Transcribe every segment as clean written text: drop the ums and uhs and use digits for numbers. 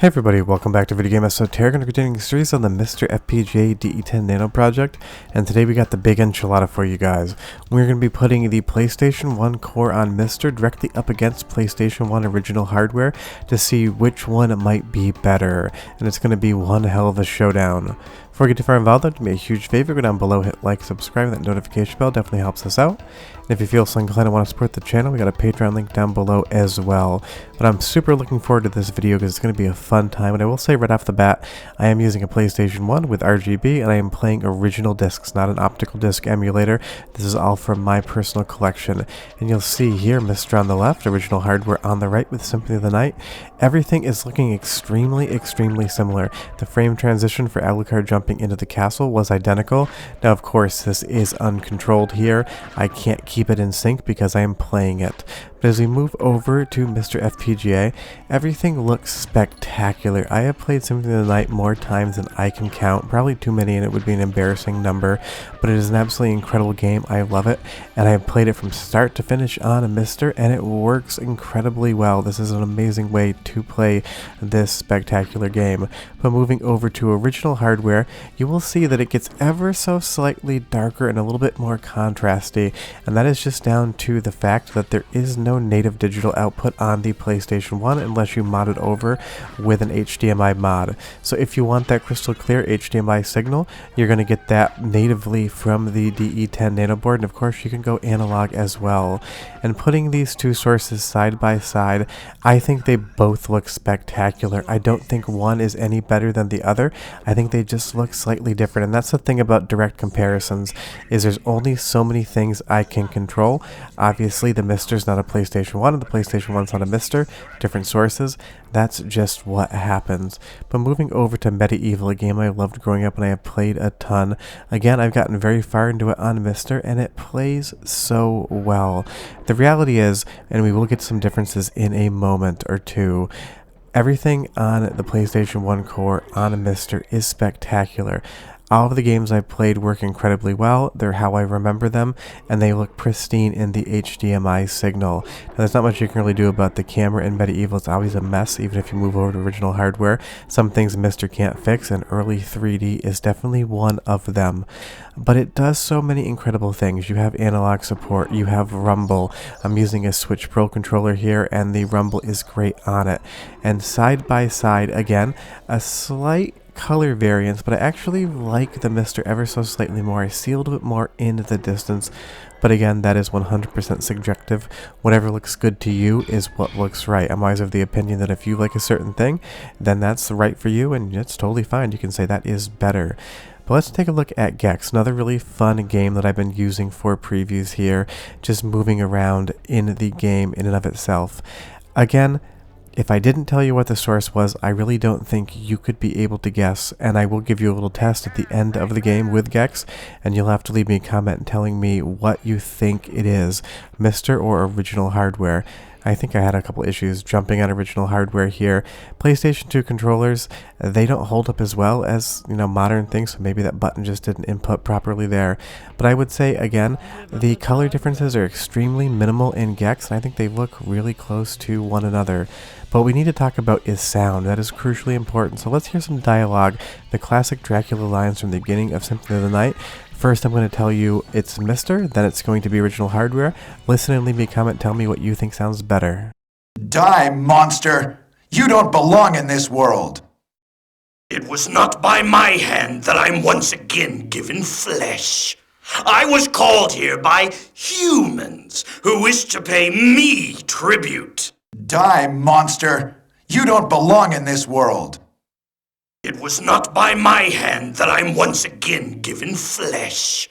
Hey everybody, welcome back to Video Game Esoteric, and we're continuing a series on the MiSTer FPGA DE10 Nano project, and today we got the big enchilada for you guys. We're going to be putting the PlayStation 1 core on MiSTer directly up against PlayStation 1 original hardware to see which one might be better, and it's going to be one hell of a showdown. Before we get too far involved, though, do me a huge favor, go down below, hit like, subscribe, and that notification bell definitely helps us out. And if you feel so inclined and want to support the channel, we got a Patreon link down below as well. But I'm super looking forward to this video because it's going to be a fun time. And I will say right off the bat, I am using a PlayStation 1 with RGB, and I am playing original discs, not an optical disc emulator. This is all from my personal collection. And you'll see here, MiSTer on the left, original hardware on the right with Symphony of the Night. Everything is looking extremely similar. The frame transition for Alucard jumping into the castle was identical. Now, of course, this is uncontrolled here. I can't keep it in sync because I am playing it. But as we move over to MiSTer FPGA, everything looks spectacular. I have played Symphony of the Night more times than I can count, probably too many, and it would be an embarrassing number, but it is an absolutely incredible game. I love it, and I have played it from start to finish on a MiSTer, and it works incredibly well. This is an amazing way to play this spectacular game. But moving over to original hardware, you will see that it gets ever so slightly darker and a little bit more contrasty, and that is just down to the fact that there is no native digital output on the PlayStation 1 unless you mod it over with an HDMI mod. So if you want that crystal clear HDMI signal, you're going to get that natively from the DE10 Nano board, and of course you can go analog as well. And putting these two sources side by side, I think they both look spectacular. I don't think one is any better than the other. I think they just look slightly different, and that's the thing about direct comparisons, is there's only so many things I can control. Obviously the MiSTer's not a PlayStation 1 and the PlayStation 1's not a MiSTer, different sources. That's just what happens. But moving over to Medieval, a game I loved growing up and I have played a ton. Again, I've gotten very far into it on MiSTer and it plays so well. The reality is, and we will get some differences in a moment or two, everything on the PlayStation 1 core on a MiSTer is spectacular. All of the games I've played work incredibly well. They're how I remember them, and they look pristine in the HDMI signal. Now, there's not much you can really do about the camera in Medieval. It's always a mess, even if you move over to original hardware. Some things MiSTer can't fix, and early 3D is definitely one of them. But it does so many incredible things. You have analog support, you have rumble. I'm using a Switch Pro controller here, and the rumble is great on it. And side by side, again, a slight color variance, but I actually like the MiSTer ever so slightly more. I see a little bit more into the distance, but again, that is 100% subjective. Whatever looks good to you is what looks right. I'm always of the opinion that if you like a certain thing, then that's right for you, and it's totally fine. You can say that is better. But let's take a look at Gex, another really fun game that I've been using for previews here, just moving around in the game in and of itself. Again, if I didn't tell you what the source was, I really don't think you could be able to guess, and I will give you a little test at the end of the game with Gex, and you'll have to leave me a comment telling me what you think it is, MiSTer or original hardware. I think I had a couple issues jumping on original hardware here. PlayStation 2 controllers, they don't hold up as well as, modern things, so maybe that button just didn't input properly there. But I would say, again, the color differences are extremely minimal in Gex, and I think they look really close to one another. But what we need to talk about is sound. That is crucially important. So let's hear some dialogue, the classic Dracula lines from the beginning of Symphony of the Night. First, I'm going to tell you it's MiSTer, then it's going to be original hardware. Listen and leave me a comment, tell me what you think sounds better. Die, monster! You don't belong in this world! It was not by my hand that I'm once again given flesh. I was called here by humans who wish to pay me tribute. Die, monster! You don't belong in this world! It was not by my hand that I'm once again given flesh.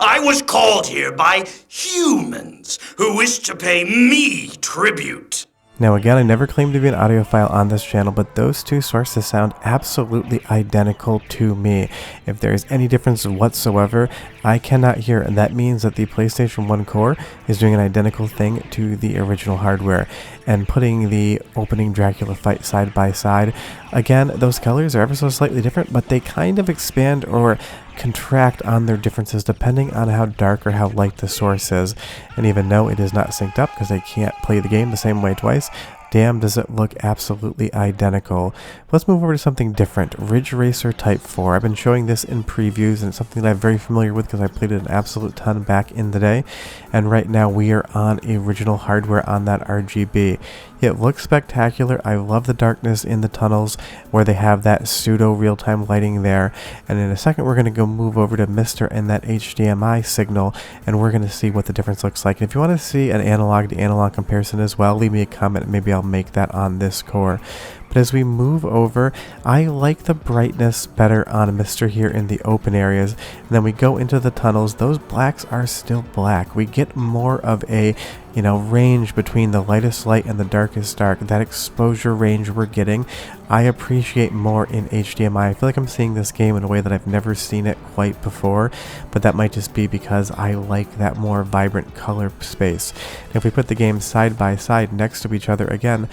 I was called here by humans who wish to pay me tribute. Now again, I never claimed to be an audiophile on this channel, but those two sources sound absolutely identical to me. If there is any difference whatsoever, I cannot hear, and that means that the PlayStation 1 core is doing an identical thing to the original hardware. And putting the opening Dracula fight side by side, again, those colors are ever so slightly different, but they kind of expand or contract on their differences depending on how dark or how light the source is. And even though it is not synced up because I can't play the game the same way twice, damn does it look absolutely identical. Let's move over to something different. Ridge Racer Type 4. I've been showing this in previews, and it's something that I'm very familiar with because I played it an absolute ton back in the day. And right now we are on original hardware on that RGB. It looks spectacular. I love the darkness in the tunnels where they have that pseudo real-time lighting there. And in a second we're going to go move over to MiSTer and that HDMI signal, and we're going to see what the difference looks like. And if you want to see an analog to analog comparison as well, leave me a comment. Maybe I'll make that on this core. But as we move over, I like the brightness better on MiSTer here in the open areas. And then we go into the tunnels. Those blacks are still black. We get more of a, range between the lightest light and the darkest dark. That exposure range we're getting, I appreciate more in HDMI. I feel like I'm seeing this game in a way that I've never seen it quite before, but that might just be because I like that more vibrant color space. And if we put the games side by side next to each other again,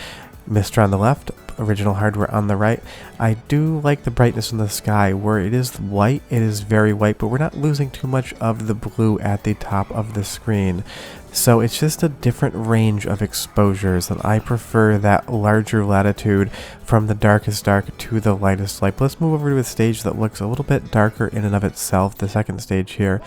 MiSTer on the left, original hardware on the right, I do like the brightness in the sky. Where it is white, it is very white, but we're not losing too much of the blue at the top of the screen. So it's just a different range of exposures, and I prefer that larger latitude from the darkest dark to the lightest light. But let's move over to a stage that looks a little bit darker in and of itself, the second stage here.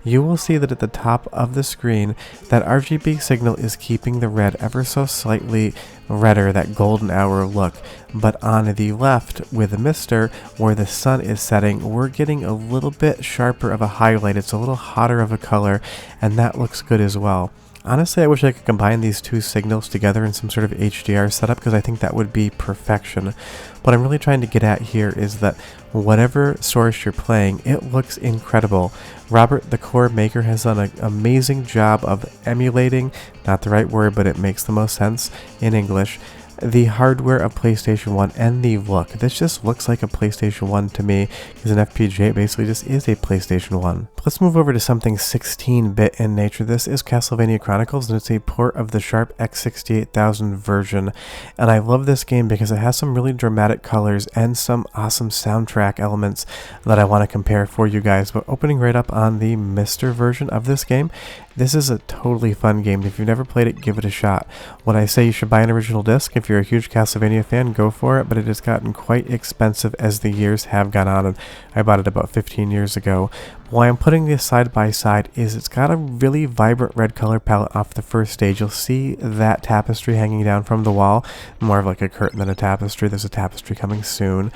You will see that at the top of the screen, that RGB signal is keeping the red ever so slightly redder, that golden hour look. But on the left, with the MiSTer, where the sun is setting, we're getting a little bit sharper of a highlight. It's a little hotter of a color, and that looks good as well. Honestly, I wish I could combine these two signals together in some sort of HDR setup, because I think that would be perfection. What I'm really trying to get at here is that whatever source you're playing, it looks incredible. Robert, the core maker, has done an amazing job of emulating, not the right word, but it makes the most sense in English, the hardware of PlayStation 1 and the look. This just looks like a PlayStation 1 to me, because an FPGA basically just is a PlayStation 1. Let's move over to something 16-bit in nature. This is Castlevania Chronicles, and it's a port of the Sharp X68000 version. And I love this game because it has some really dramatic colors and some awesome soundtrack elements that I want to compare for you guys. But opening right up on the MiSTer version of this game, this is a totally fun game. If you've never played it, give it a shot. When I say you should buy an original disc, if you're a huge Castlevania fan, go for it, but it has gotten quite expensive as the years have gone on, and I bought it about 15 years ago. Why I'm putting this side by side is it's got a really vibrant red color palette off the first stage. You'll see that tapestry hanging down from the wall, more of like a curtain than a tapestry. There's a tapestry coming soon.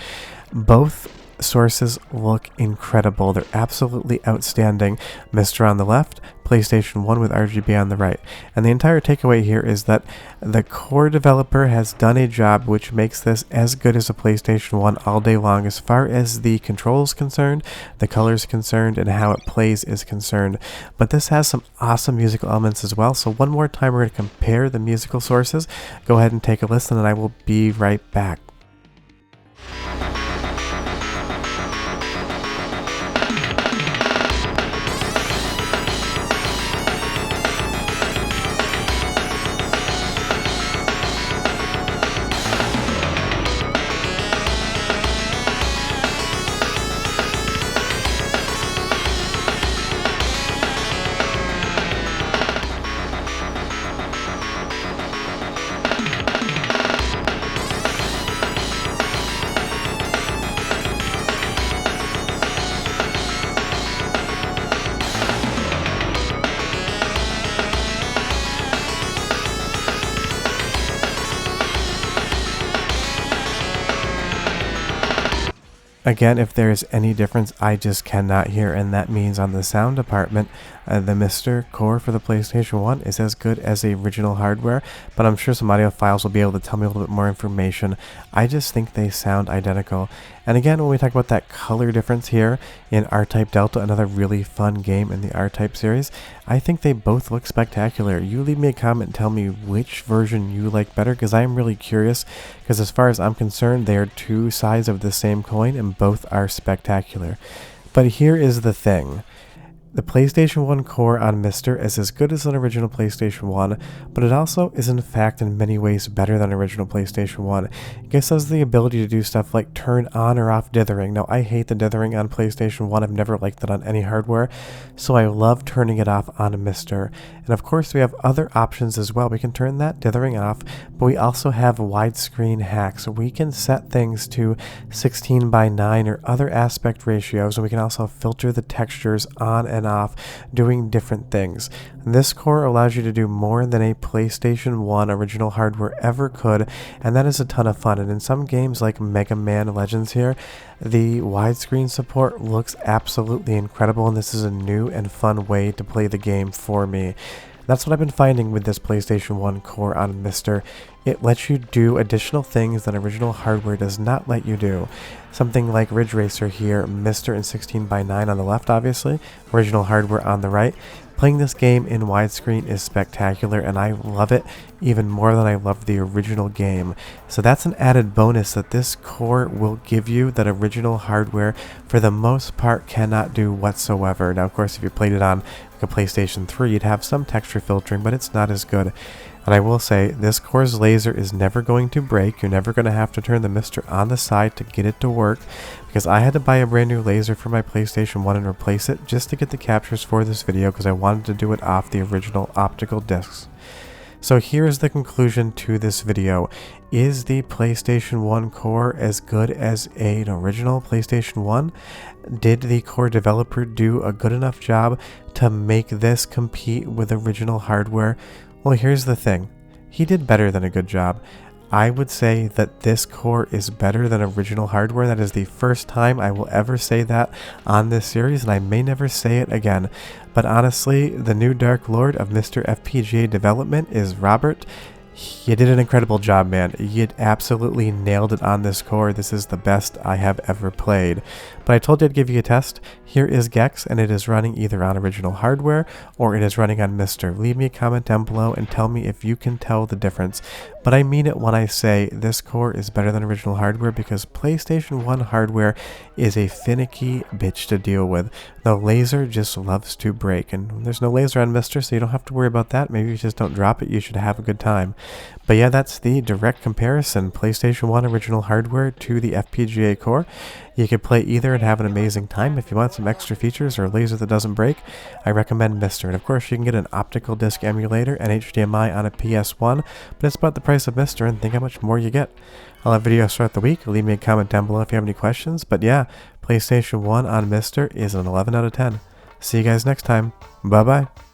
Both sources look incredible. They're absolutely outstanding. MiSTer on the left, PlayStation 1 with RGB on the right. And the entire takeaway here is that the core developer has done a job which makes this as good as a PlayStation 1 all day long as far as the controls concerned, the colors concerned, and how it plays is concerned. But this has some awesome musical elements as well. So one more time we're going to compare the musical sources. Go ahead and take a listen and I will be right back. Again, if there's any difference, I just cannot hear, and that means on the sound department, the MiSTer core for the PlayStation 1 is as good as the original hardware, but I'm sure some audio files will be able to tell me a little bit more information. I just think they sound identical. And again, when we talk about that color difference here in R-Type Delta, another really fun game in the R-Type series, I think they both look spectacular. You leave me a comment and tell me which version you like better, because I am really curious, because as far as I'm concerned, they are two sides of the same coin and both are spectacular. But here is the thing. The PlayStation 1 core on MiSTer is as good as an original PlayStation 1, but it also is in fact in many ways better than original PlayStation 1. It gives us the ability to do stuff like turn on or off dithering. Now I hate the dithering on PlayStation 1, I've never liked that on any hardware, so I love turning it off on MiSTer. And of course we have other options as well. We can turn that dithering off, but we also have widescreen hacks. We can set things to 16:9 or other aspect ratios, and we can also filter the textures on and off, doing different things. This core allows you to do more than a PlayStation 1 original hardware ever could, and that is a ton of fun. And in some games like Mega Man Legends here, the widescreen support looks absolutely incredible, and this is a new and fun way to play the game for me. That's what I've been finding with this PlayStation 1 core on MiSTer. It lets you do additional things that original hardware does not let you do. Something like Ridge Racer here, MiSTer in 16:9 on the left obviously, original hardware on the right. Playing this game in widescreen is spectacular, and I love it even more than I love the original game. So that's an added bonus that this core will give you that original hardware for the most part cannot do whatsoever. Now of course if you played it on like a PlayStation 3 you'd have some texture filtering, but it's not as good. And I will say, this core's laser is never going to break. You're never going to have to turn the MiSTer on the side to get it to work, because I had to buy a brand new laser for my PlayStation 1 and replace it just to get the captures for this video, because I wanted to do it off the original optical discs. So here's the conclusion to this video. Is the PlayStation 1 core as good as an original PlayStation 1? Did the core developer do a good enough job to make this compete with original hardware? Well, here's the thing. He did better than a good job. I would say that this core is better than original hardware. That is the first time I will ever say that on this series, and I may never say it again. But honestly, the new Dark Lord of MiSTer FPGA development is Robert. You did an incredible job, man. You absolutely nailed it on this core. This is the best I have ever played. But I told you I'd give you a test. Here is Gex, and it is running either on original hardware or it is running on MiSTer. Leave me a comment down below and tell me if you can tell the difference. But I mean it when I say this core is better than original hardware, because PlayStation 1 hardware is a finicky bitch to deal with. The laser just loves to break, and there's no laser on MiSTer, so you don't have to worry about that. Maybe you just don't drop it. You should have a good time. But yeah, that's the direct comparison, PlayStation 1 original hardware to the FPGA core. You could play either and have an amazing time. If you want some extra features or a laser that doesn't break, I recommend MiSTer. And of course, you can get an optical disc emulator and HDMI on a PS1, but it's about the price of MiSTer, and think how much more you get. I'll have videos throughout the week. Leave me a comment down below if you have any questions. But yeah, PlayStation 1 on MiSTer is an 11 out of 10. See you guys next time. Bye-bye.